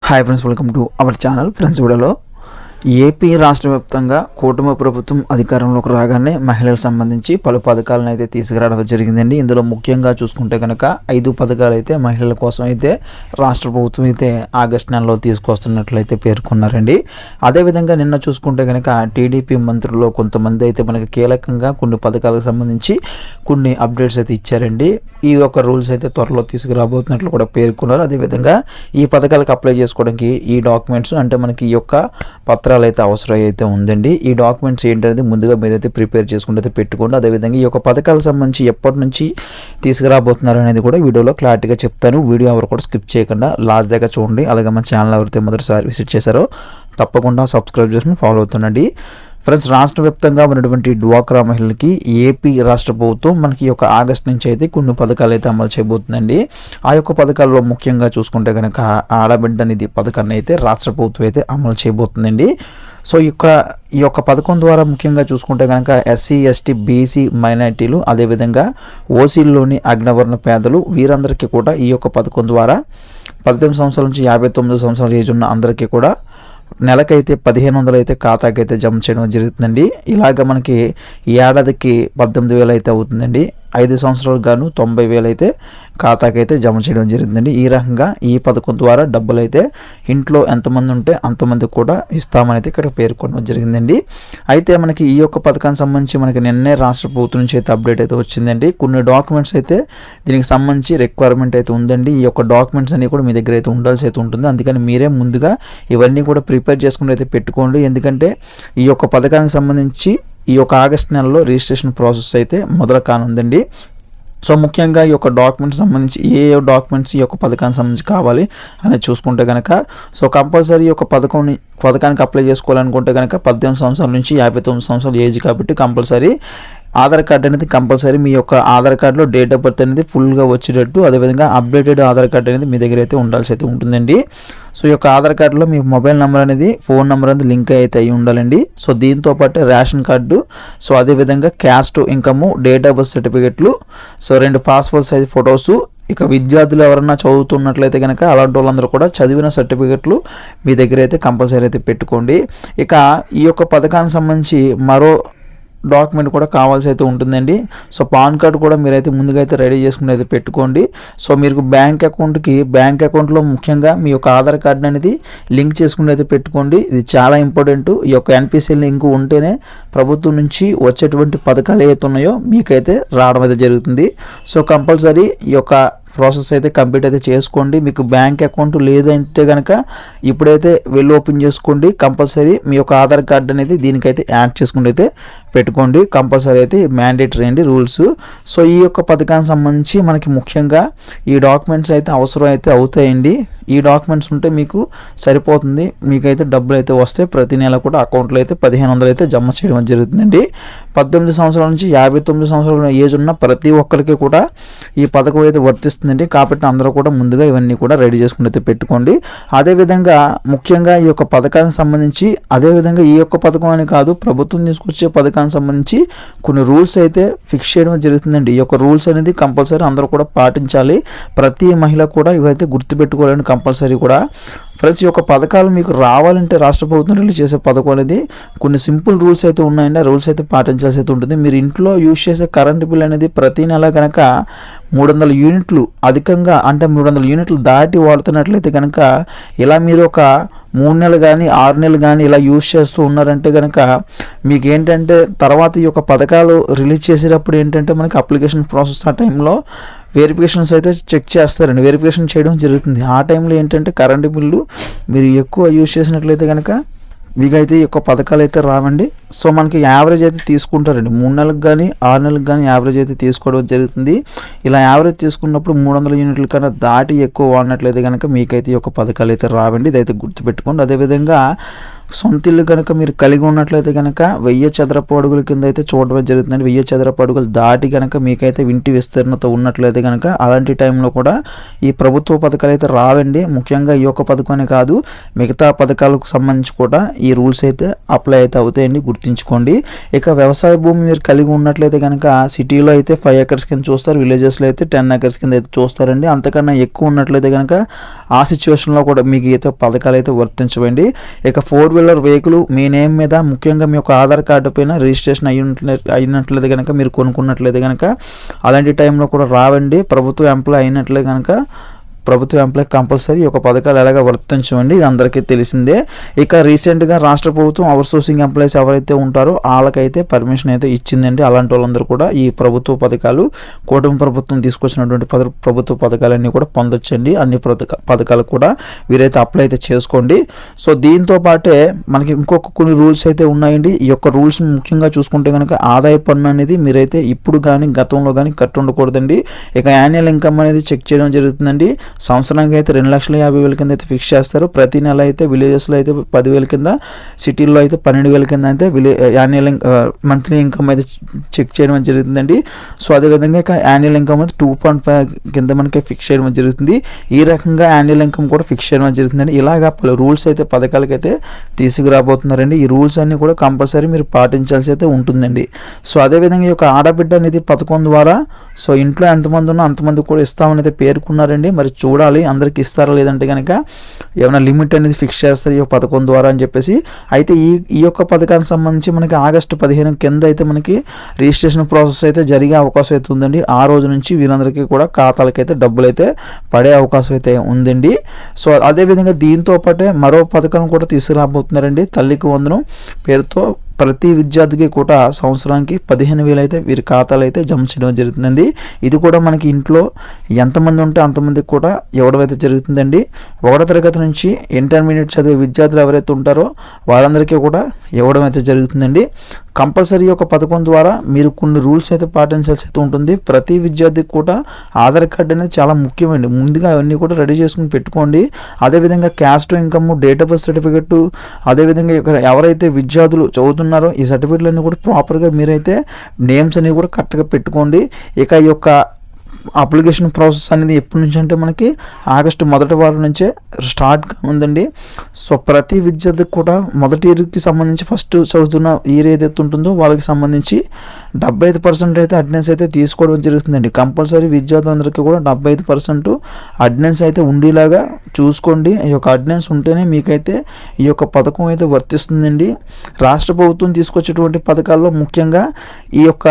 Hi friends, welcome to our channel. Friends, వీడియోలో AP రాష్ట్ర వ్యాప్తంగా కూటమి ప్రభుత్వం అధికారంలోకి రాగానే మహిళలకు సంబంధించి పలు పథకాలను అయితే తీసుకురావడం జరిగిందండి. ఇందులో ముఖ్యంగా చూసుకుంటే కనుక 5 పథకాలు అయితే మహిళల కోసం అయితే రాష్ట్ర ప్రభుత్వం అయితే ఆగస్టు నెలలో తీసుకొస్తున్నట్లయితే పేర్కొన్నారండి. అదేవిధంగా నిన్న చూసుకుంటే కనుక టీడీపీ మంత్రుల్లో కొంతమంది అయితే మనకి కీలకంగా కొన్ని పథకాలకు సంబంధించి కొన్ని అప్డేట్స్ అయితే ఇచ్చారండి. ఈ యొక్క రూల్స్ అయితే త్వరలో తీసుకురాబోతున్నట్లు కూడా పేర్కొన్నారు. అదేవిధంగా ఈ పథకాలకు అప్లై చేసుకోవడానికి ఈ డాక్యుమెంట్స్ అంటే మనకి ఈ యొక్క పత్రాలు అయితే అవసరం అయితే ఉందండి. ఈ డాక్యుమెంట్స్ ఏంటనేది ముందుగా మీరైతే ప్రిపేర్ చేసుకుంటే అయితే పెట్టుకోండి. అదేవిధంగా ఈ యొక్క పథకాలకు సంబంధించి ఎప్పటి నుంచి తీసుకురాబోతున్నారు అనేది కూడా వీడియోలో క్లారిటీగా చెప్తాను. వీడియో ఎవరు కూడా స్కిప్ చేయకుండా లాస్ట్ దాకా చూడండి. అలాగే మన ఛానల్ ఎవరైతే మొదటిసారి విజిట్ చేశారో తప్పకుండా సబ్స్క్రైబ్ చేసుకుని ఫాలో అవుతుండండి. ఫ్రెండ్స్, రాష్ట్ర వ్యాప్తంగా ఉన్నటువంటి డ్వాక్రా మహిళలకి ఏపీ రాష్ట్ర ప్రభుత్వం మనకి యొక్క ఆగస్టు నుంచి అయితే కొన్ని పథకాలు అయితే అమలు చేయబోతుందండి. ఆ యొక్క పథకాల్లో ముఖ్యంగా చూసుకుంటే కనుక ఆడబిడ్డ నిధి పథకాన్ని అయితే రాష్ట్ర ప్రభుత్వం అయితే అమలు చేయబోతుందండి. సో ఈ యొక్క పథకం ద్వారా ముఖ్యంగా చూసుకుంటే కనుక ఎస్సీ, ఎస్టీ, బీసీ మైనారిటీలు అదేవిధంగా ఓసీల్లోని అగ్రవర్ణ పేదలు వీరందరికీ కూడా ఈ యొక్క పథకం ద్వారా 18 సంవత్సరాల నుంచి 59 సంవత్సరాల ఏజ్ ఉన్న అందరికీ కూడా నెలకైతే 1500 అయితే ఖాతాకైతే జమ చేయడం జరుగుతుందండి. ఇలాగ మనకి ఏడాదికి 18,000 అయితే అవుతుందండి. 5 సంవత్సరాలకు గాను 90,000 అయితే ఖాతాకైతే జమ చేయడం జరుగుతుందండి. ఈ రకంగా ఈ పథకం ద్వారా డబ్బులు అయితే ఇంట్లో ఎంతమంది ఉంటే అంతమంది కూడా ఇస్తామని అయితే ఇక్కడ పేర్కొనడం జరిగిందండి. అయితే మనకి ఈ యొక్క పథకానికి సంబంధించి మనకి నిన్నే రాష్ట్ర ప్రభుత్వం నుంచి అయితే అప్డేట్ అయితే వచ్చిందండి. కొన్ని డాక్యుమెంట్స్ అయితే దీనికి సంబంధించి రిక్వైర్మెంట్ అయితే ఉందండి. ఈ యొక్క డాక్యుమెంట్స్ అన్ని కూడా మీ దగ్గర అయితే ఉండాల్సి అయితే ఉంటుంది. అందుకని మీరే ముందుగా ఇవన్నీ కూడా ప్రిపేర్ చేసుకుని అయితే పెట్టుకోండి. ఎందుకంటే ఈ యొక్క పథకానికి సంబంధించి ఈ యొక్క ఆగస్టు నెలలో రిజిస్ట్రేషన్ ప్రాసెస్ అయితే మొదలు కానుందండి. సో ముఖ్యంగా ఈ యొక్క డాక్యుమెంట్స్ సంబంధించి ఏ డాక్యుమెంట్స్ ఈ యొక్క పథకానికి సంబంధించి కావాలి అనేది చూసుకుంటే కనుక సో కంపల్సరీ ఈ యొక్క పథకానికి అప్లై చేసుకోవాలనుకుంటే కనుక 18 సంవత్సరాల నుంచి 59 సంవత్సరాల ఏజ్ కాబట్టి కంపల్సరీ ఆధార్ కార్డ్ అనేది కంపల్సరీ మీ యొక్క ఆధార్ కార్డులో డేట్ ఆఫ్ బర్త్ అనేది ఫుల్గా వచ్చేటట్టు అదేవిధంగా అప్డేటెడ్ ఆధార్ కార్డ్ అనేది మీ దగ్గర అయితే ఉండాల్సి అయితే ఉంటుందండి. సో ఈ యొక్క ఆధార్ కార్డులో మీ మొబైల్ నెంబర్ అనేది ఫోన్ నెంబర్ అనేది లింక్ అయితే అయి ఉండాలండి. సో దీంతో పాటు రేషన్ కార్డు, సో అదేవిధంగా caste income, date of birth సర్టిఫికెట్లు, సో 2 పాస్పోర్ట్ సైజ్ ఫొటోసు, ఇక విద్యార్థులు ఎవరన్నా చదువుతున్నట్లయితే కనుక అలాంటి వాళ్ళందరూ కూడా చదివిన సర్టిఫికెట్లు మీ దగ్గర అయితే కంపల్సరీ అయితే పెట్టుకోండి. ఇక ఈ యొక్క పథకానికి సంబంధించి మరో డాక్యుమెంట్ కూడా కావాల్సి అయితే ఉంటుందండి. సో పాన్ కార్డ్ కూడా మీరైతే ముందుగా అయితే రెడీ చేసుకుని అయితే పెట్టుకోండి. సో మీరు బ్యాంక్ అకౌంట్లో ముఖ్యంగా మీ యొక్క ఆధార్ కార్డ్ అనేది లింక్ చేసుకుని అయితే పెట్టుకోండి. ఇది చాలా ఇంపార్టెంట్. ఈ యొక్క ఎన్పిసిఎల్ లింక్ ఉంటేనే ప్రభుత్వం నుంచి వచ్చేటువంటి పథకాలు ఏవైతే ఉన్నాయో మీకైతే రావడం అయితే జరుగుతుంది. సో కంపల్సరీ ఈ యొక్క ప్రాసెస్ అయితే కంప్లీట్ అయితే చేసుకోండి. మీకు బ్యాంక్ అకౌంట్ లేదంటే కనుక ఇప్పుడైతే వెళ్ళి ఓపెన్ చేసుకోండి. కంపల్సరీ మీ యొక్క ఆధార్ కార్డ్ అనేది దీనికైతే యాడ్ చేసుకుంటూ అయితే పెట్టుకోండి. కంపల్సరీ అయితే మ్యాండేటరీ అండి రూల్స్. సో ఈ యొక్క పథకానికి సంబంధించి మనకి ముఖ్యంగా ఈ డాక్యుమెంట్స్ అయితే అవసరం అయితే అవుతాయండి. ఈ డాక్యుమెంట్స్ ఉంటే మీకు సరిపోతుంది. మీకైతే డబ్బులు అయితే వస్తే ప్రతి నెల కూడా అకౌంట్లో అయితే 1500 అయితే జమ చేయడం జరుగుతుందండి. 18 సంవత్సరాల నుంచి 59 సంవత్సరాల ఏజ్ ఉన్న ప్రతి ఒక్కరికి కూడా ఈ పథకం అయితే వర్తిస్తుందండి. కాబట్టి అందరూ కూడా ముందుగా ఇవన్నీ కూడా రెడీ చేసుకుని అయితే పెట్టుకోండి. అదేవిధంగా ముఖ్యంగా ఈ యొక్క పథకానికి సంబంధించి అదేవిధంగా ఈ యొక్క పథకం అని కాదు, ప్రభుత్వం తీసుకొచ్చే పథకానికి సంబంధించి కొన్ని రూల్స్ అయితే ఫిక్స్ చేయడం జరుగుతుందండి. ఈ యొక్క రూల్స్ అనేది కంపల్సరీ అందరూ కూడా పాటించాలి. ప్రతి మహిళ కూడా ఇవైతే గుర్తుపెట్టుకోవాలని కంపల్సరీ కూడా. ఫ్రెండ్స్, ఈ యొక్క పథకాలు మీకు రావాలంటే రాష్ట్ర ప్రభుత్వం రిలీజ్ చేసే పథకం అనేది కొన్ని సింపుల్ రూల్స్ అయితే ఉన్నాయండి. ఆ రూల్స్ అయితే పాటించాల్సి అయితే ఉంటుంది. మీరు ఇంట్లో యూజ్ చేసే కరెంట్ బిల్ అనేది ప్రతి నెల కనుక 300 యూనిట్లు అధికంగా అంటే 300 యూనిట్లు దాటి వాడుతున్నట్లయితే కనుక ఇలా మీరు ఒక 3 నెలలు కానీ 6 నెలలు కానీ ఇలా యూజ్ చేస్తూ ఉన్నారంటే కనుక మీకు ఏంటంటే తర్వాత ఈ యొక్క పథకాలు రిలీజ్ చేసేటప్పుడు ఏంటంటే మనకి అప్లికేషన్ ప్రాసెస్ ఆ టైంలో వెరిఫికేషన్స్ అయితే చెక్ చేస్తారండి. వెరిఫికేషన్ చేయడం జరుగుతుంది. ఆ టైంలో ఏంటంటే కరెంటు బిల్లు మీరు ఎక్కువ యూజ్ చేసినట్లయితే కనుక మీకైతే ఈ యొక్క పథకాలు అయితే రావండి. సో మనకి యావరేజ్ అయితే తీసుకుంటారండి. 3 నెలలకు కానీ 6 నెలలకు కానీ యావరేజ్ అయితే తీసుకోవడం జరుగుతుంది. ఇలా యావరేజ్ తీసుకున్నప్పుడు 300 యూనిట్ల కన్నా దాటి ఎక్కువ వాడినట్లయితే కనుక మీకైతే ఈ యొక్క పథకాలు అయితే రావండి. ఇదైతే గుర్తుపెట్టుకోండి. అదేవిధంగా సొంత ఇల్లు కనుక మీరు కలిగి ఉన్నట్లయితే కనుక 1000 చదరపు అడుగుల కింద అయితే చూడడం జరుగుతుందండి. 1000 చదరపు అడుగులు దాటి కనుక మీకైతే ఇంటి విస్తీర్ణత ఉన్నట్లయితే కనుక అలాంటి టైంలో కూడా ఈ ప్రభుత్వ పథకాలు అయితే రావండి. ముఖ్యంగా ఈ యొక్క పథకమే కాదు, మిగతా పథకాలకు సంబంధించి కూడా ఈ రూల్స్ అయితే అప్లై అయితే అవుతాయండి, గుర్తుంచుకోండి. ఇక వ్యవసాయ భూమి మీరు కలిగి ఉన్నట్లయితే కనుక సిటీలో అయితే 5 acres కింద చూస్తారు, విలేజెస్లో అయితే 10 acres కింద అయితే చూస్తారండి. అంతకన్నా ఎక్కువ ఉన్నట్లయితే కనుక ఆ సిచ్యువేషన్లో కూడా మీకు అయితే పథకాలు అయితే వర్తించవండి. ఇక 4-wheeler వెహికల్ మీ నేమ్ మీద, ముఖ్యంగా మీ యొక్క ఆధార్ కార్డు పైన రిజిస్ట్రేషన్ అయినట్లయితే కనుక మీరు కొనుక్కున్నట్లయితే కనుక అలాంటి టైంలో కూడా రావండి. ప్రభుత్వ ఎంప్లాయ్ అయినట్లయితే కనుక ప్రభుత్వ ఎంప్లాయ్ కంపల్సరీ ఒక పథకాలు ఎలాగ వర్తించవండి, ఇది అందరికీ తెలిసిందే. ఇక రీసెంట్గా రాష్ట్ర ప్రభుత్వం అవుట్సోర్సింగ్ ఎంప్లాయీస్ ఎవరైతే ఉంటారో వాళ్ళకైతే పర్మిషన్ అయితే ఇచ్చిందండి. అలాంటి వాళ్ళందరూ కూడా ఈ ప్రభుత్వ పథకాలు, కూటమి ప్రభుత్వం తీసుకొచ్చినటువంటి ప్రభుత్వ పథకాలన్నీ కూడా పొందొచ్చండి. అన్ని పథకాలు కూడా వీరైతే అప్లై అయితే చేసుకోండి. సో దీంతో పాటే మనకి ఇంకొక కొన్ని రూల్స్ అయితే ఉన్నాయండి. ఈ యొక్క రూల్స్ ముఖ్యంగా చూసుకుంటే కనుక ఆదాయ పన్ను అనేది మీరైతే ఇప్పుడు కానీ గతంలో కానీ కట్టి ఉండకూడదండి. ఇక యాన్యువల్ ఇన్కమ్ అనేది చెక్ చేయడం జరుగుతుందండి. సంవత్సరానికి అయితే 2,50,000 కింద అయితే ఫిక్స్ చేస్తారు. ప్రతి నెల అయితే విలేజెస్లో అయితే 10,000 కింద, సిటీల్లో అయితే 12,000 కింద అయితే యాన్యువల్ మంత్లీ ఇన్కమ్ అయితే చెక్ చేయడం జరుగుతుందండి. సో అదేవిధంగా ఇక యాన్యువల్ ఇన్కమ్ అయితే 2.5 కింద మనకి ఫిక్స్ చేయడం జరుగుతుంది. ఈ రకంగా యాన్యువల్ ఇన్కమ్ కూడా ఫిక్స్ చేయడం జరుగుతుందండి. ఇలాగా పలు రూల్స్ అయితే పథకాలకి అయితే తీసుకురాబోతున్నారండి. ఈ రూల్స్ అన్ని కూడా కంపల్సరీ మీరు పాటించాల్సి అయితే ఉంటుందండి. సో అదేవిధంగా ఈ యొక్క ఆడబిడ్డ నిధి పథకం ద్వారా సో ఇంట్లో ఎంతమంది ఉన్నా అంతమంది కూడా ఇస్తామని అయితే పేర్కొన్నారండి. మరి చూడాలి అందరికి ఇస్తారా లేదంటే కనుక ఏమైనా లిమిట్ అనేది ఫిక్స్ చేస్తారు ఈ పథకం ద్వారా అని చెప్పేసి. అయితే ఈ యొక్క పథకానికి సంబంధించి మనకి ఆగస్టు 15 కింద అయితే మనకి రిజిస్ట్రేషన్ ప్రాసెస్ అయితే జరిగే అవకాశం అయితే ఉందండి. ఆ రోజు నుంచి వీరందరికీ కూడా ఖాతాలకైతే డబ్బులు అయితే పడే అవకాశం అయితే ఉందండి. సో అదేవిధంగా దీంతో పాటే మరో పథకం కూడా తీసుకురాబోతున్నారండి. తల్లికి వందనం పేరుతో ప్రతి విద్యార్థికి కూడా సంవత్సరానికి 15,000 అయితే వీరి ఖాతాలు అయితే జమ చేయడం జరుగుతుందండి. ఇది కూడా మనకి ఇంట్లో ఎంతమంది ఉంటే అంతమందికి కూడా ఇవ్వడం అయితే జరుగుతుందండి. 1వ తరగతి నుంచి ఇంటర్మీడియట్ చదివే విద్యార్థులు ఎవరైతే ఉంటారో వారందరికీ కూడా ఇవ్వడం అయితే జరుగుతుందండి. కంపల్సరీ ఒక పథకం ద్వారా మీరు కొన్ని రూల్స్ అయితే పాటించాల్సి అయితే ఉంటుంది. ప్రతి విద్యార్థికి కూడా ఆధార్ కార్డు అనేది చాలా ముఖ్యమండి. ముందుగా అవన్నీ కూడా రెడీ చేసుకుని పెట్టుకోండి. అదేవిధంగా caste income, date of birth certificate, అదేవిధంగా ఇక్కడ ఎవరైతే విద్యార్థులు చదువుతున్నారో ఈ సర్టిఫికెట్లన్నీ కూడా ప్రాపర్గా మీరైతే నేమ్స్ అనేవి కూడా కరెక్ట్గా పెట్టుకోండి. ఇక ఈ యొక్క అప్లికేషన్ ప్రాసెస్ అనేది ఎప్పటి నుంచి అంటే మనకి ఆగస్టు 1వ వారం నుంచే స్టార్ట్ ఉందండి. సో ప్రతి విద్యార్థికి కూడా మొదటి ఇయర్కి సంబంధించి ఫస్ట్ చదువుతున్న ఇయర్ ఏదైతే ఉంటుందో వాళ్ళకి సంబంధించి 75% అయితే అటెండెన్స్ అయితే తీసుకోవడం జరుగుతుందండి. కంపల్సరీ విద్యార్థులందరికీ కూడా 75% అటెండెన్స్ అయితే ఉండేలాగా చూసుకోండి. ఈ యొక్క అటెండెన్స్ ఉంటేనే మీకైతే ఈ యొక్క పథకం అయితే వర్తిస్తుందండి. రాష్ట్ర ప్రభుత్వం తీసుకొచ్చేటువంటి పథకాల్లో ముఖ్యంగా ఈ యొక్క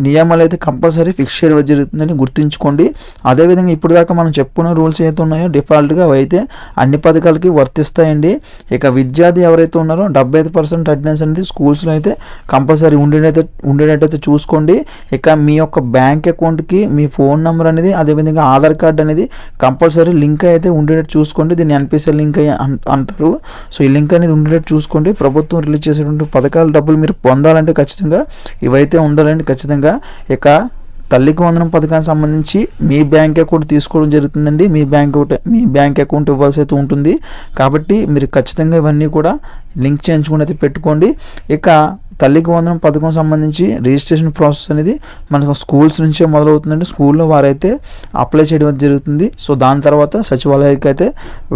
నియమాలు అయితే కంపల్సరీ ఫిక్స్ చేయడం జరుగుతుందని గుర్తుంచుకోండి. అదేవిధంగా ఇప్పుడు దాకా మనం చెప్పుకున్న రూల్స్ ఏదైతే ఉన్నాయో డిఫాల్ట్గా అయితే అన్ని పథకాలకి వర్తిస్తాయండి. ఇక విద్యార్థి ఎవరైతే ఉన్నారో 75% అటెండెన్స్ అనేది స్కూల్స్లో అయితే కంపల్సరీ ఉండేటైతే చూసుకోండి. ఇక మీ యొక్క బ్యాంక్ అకౌంట్కి మీ ఫోన్ నెంబర్ అనేది, అదేవిధంగా ఆధార్ కార్డ్ అనేది కంపల్సరీ లింక్ అయితే ఉండేటట్టు చూసుకోండి. దీన్ని ఎన్పిసిఎల్ లింక్ అంటారు. సో ఈ లింక్ అనేది ఉండేటట్టు చూసుకోండి. ప్రభుత్వం రిలీజ్ చేసేటువంటి పథకాల డబ్బులు మీరు పొందాలంటే ఖచ్చితంగా ఇవైతే ఉండాలండి ఖచ్చితంగా. ఇక తల్లికి వందనం పథకానికి సంబంధించి మీ బ్యాంక్ అకౌంట్ తీసుకోవడం జరుగుతుందండి. మీ బ్యాంక్ అకౌంట్ ఇవ్వాల్సి అయితే ఉంటుంది. కాబట్టి మీరు ఖచ్చితంగా ఇవన్నీ కూడా లింక్ చేయించుకుని అయితే పెట్టుకోండి. ఇక తల్లికి వందనం పథకం సంబంధించి రిజిస్ట్రేషన్ ప్రాసెస్ అనేది మనకు స్కూల్స్ నుంచే మొదలవుతుందండి. స్కూల్లో వారైతే అప్లై చేయడం జరుగుతుంది. సో దాని తర్వాత సచివాలయానికి అయితే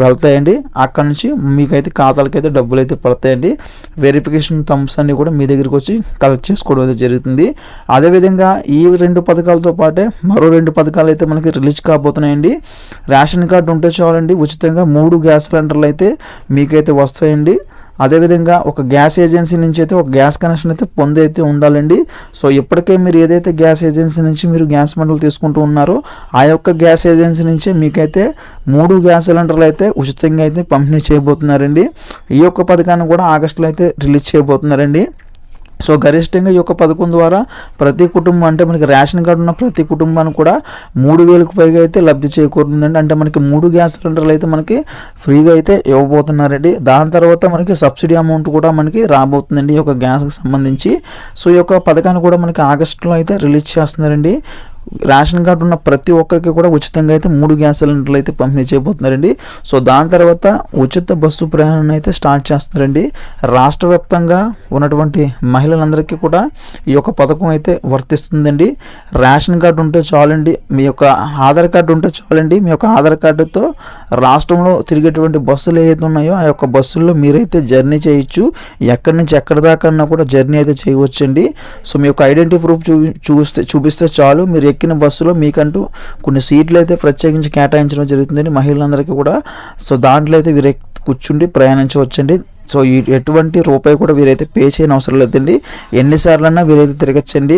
వెళ్తాయండి. అక్కడ నుంచి మీకైతే ఖాతాలకైతే డబ్బులు అయితే పడతాయండి. వెరిఫికేషన్ థంబ్స్ అన్ని కూడా మీ దగ్గరికి వచ్చి కలెక్ట్ చేసుకోవడం అయితే జరుగుతుంది. అదేవిధంగా ఈ 2 పథకాలతో పాటే మరో 2 పథకాలు అయితే మనకి రిలీజ్ కాబోతున్నాయండి. రేషన్ కార్డు ఉంటే చాలండి, ఉచితంగా 3 గ్యాస్ సిలిండర్లు అయితే మీకైతే వస్తాయండి. అదేవిధంగా ఒక గ్యాస్ ఏజెన్సీ నుంచి అయితే ఒక గ్యాస్ కనెక్షన్ అయితే పొందైతే ఉండాలండి. సో ఇప్పటికే మీరు ఏదైతే గ్యాస్ ఏజెన్సీ నుంచి మీరు గ్యాస్ మండలు తీసుకుంటూ ఉన్నారో ఆ యొక్క గ్యాస్ ఏజెన్సీ నుంచే మీకైతే 3 గ్యాస్ సిలిండర్లు అయితే ఉచితంగా అయితే పంపిణీ చేయబోతున్నారండి. ఈ యొక్క పథకాన్ని కూడా ఆగస్టులో అయితే రిలీజ్ చేయబోతున్నారండి. సో గరిష్టంగా ఈ యొక్క పథకం ద్వారా ప్రతి కుటుంబం అంటే మనకి రేషన్ కార్డు ఉన్న ప్రతి కుటుంబానికి కూడా 3,000కు పైగా అయితే లబ్ధి చేకూరుతుందండి. అంటే మనకి 3 గ్యాస్ సిలిండర్లు అయితే మనకి ఫ్రీగా అయితే ఇవ్వబోతున్నారండి. దాని తర్వాత మనకి సబ్సిడీ అమౌంట్ కూడా మనకి రాబోతుందండి ఈ యొక్క గ్యాస్కి సంబంధించి. సో ఈ యొక్క పథకాన్ని కూడా మనకి ఆగస్టులో అయితే రిలీజ్ చేస్తున్నారండి. రేషన్ కార్డు ఉన్న ప్రతి ఒక్కరికి కూడా ఉచితంగా అయితే 3 గ్యాస్ సిలిండర్లు అయితే పంపిణీ చేయబోతున్నారండి. సో దాని తర్వాత ఉచిత బస్సు ప్రయాణాన్ని అయితే స్టార్ట్ చేస్తున్నారండి. రాష్ట్ర వ్యాప్తంగా ఉన్నటువంటి మహిళలందరికీ కూడా ఈ యొక్క పథకం అయితే వర్తిస్తుందండి. రేషన్ కార్డు ఉంటే చాలండి, మీ యొక్క ఆధార్ కార్డు ఉంటే చాలండి. మీ యొక్క ఆధార్ కార్డుతో రాష్ట్రంలో తిరిగేటువంటి బస్సులు ఏవైతే ఉన్నాయో ఆ యొక్క బస్సుల్లో మీరైతే జర్నీ చేయొచ్చు. ఎక్కడి నుంచి ఎక్కడి దాకా కూడా జర్నీ అయితే చేయవచ్చండి. సో మీ యొక్క ఐడెంటిటీ ప్రూఫ్ చూపిస్తే చాలు, మీరు ఎక్కిన బస్సులో మీకంటూ కొన్ని సీట్లు అయితే ప్రత్యేకించి కేటాయించడం జరుగుతుందండి మహిళలందరికీ కూడా. సో దాంట్లో అయితే వీరు కూర్చుండి ప్రయాణించవచ్చండి. సో ఎటువంటి రూపాయి కూడా వీరైతే పే చేయని అవసరం లేదండి. ఎన్నిసార్లన్నా వీరైతే తిరగచ్చండి.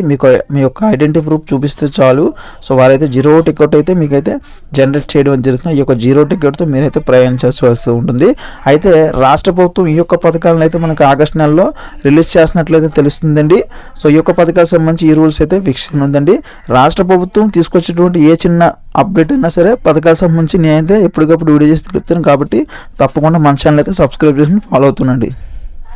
మీ యొక్క ఐడెంటిటీ ప్రూఫ్ చూపిస్తే చాలు. సో వారైతే 0 టికెట్ అయితే మీకైతే జనరేట్ చేయడం జరుగుతుంది. ఈ యొక్క 0 టికెట్తో మీరైతే ప్రయాణించాల్సి ఉంటుంది. అయితే రాష్ట్ర ప్రభుత్వం ఈ యొక్క పథకాలను అయితే మనకు ఆగస్టు నెలలో రిలీజ్ చేసినట్లయితే తెలుస్తుందండి. సో ఈ యొక్క పథకాలకు సంబంధించి ఈ రూల్స్ అయితే ఫిక్స్ ఉందండి. రాష్ట్ర ప్రభుత్వం తీసుకొచ్చేటువంటి ఏ చిన్న అప్డేట్ అయినా సరే పథకాలకు సంబంధించి నేనైతే ఎప్పటికప్పుడు వీడియో చేసి తెలుపుతాను. కాబట్టి తప్పకుండా మన ఛానల్ అయితే సబ్స్క్రైబ్ చేసుకుని ఫాలో అవుతుండండి.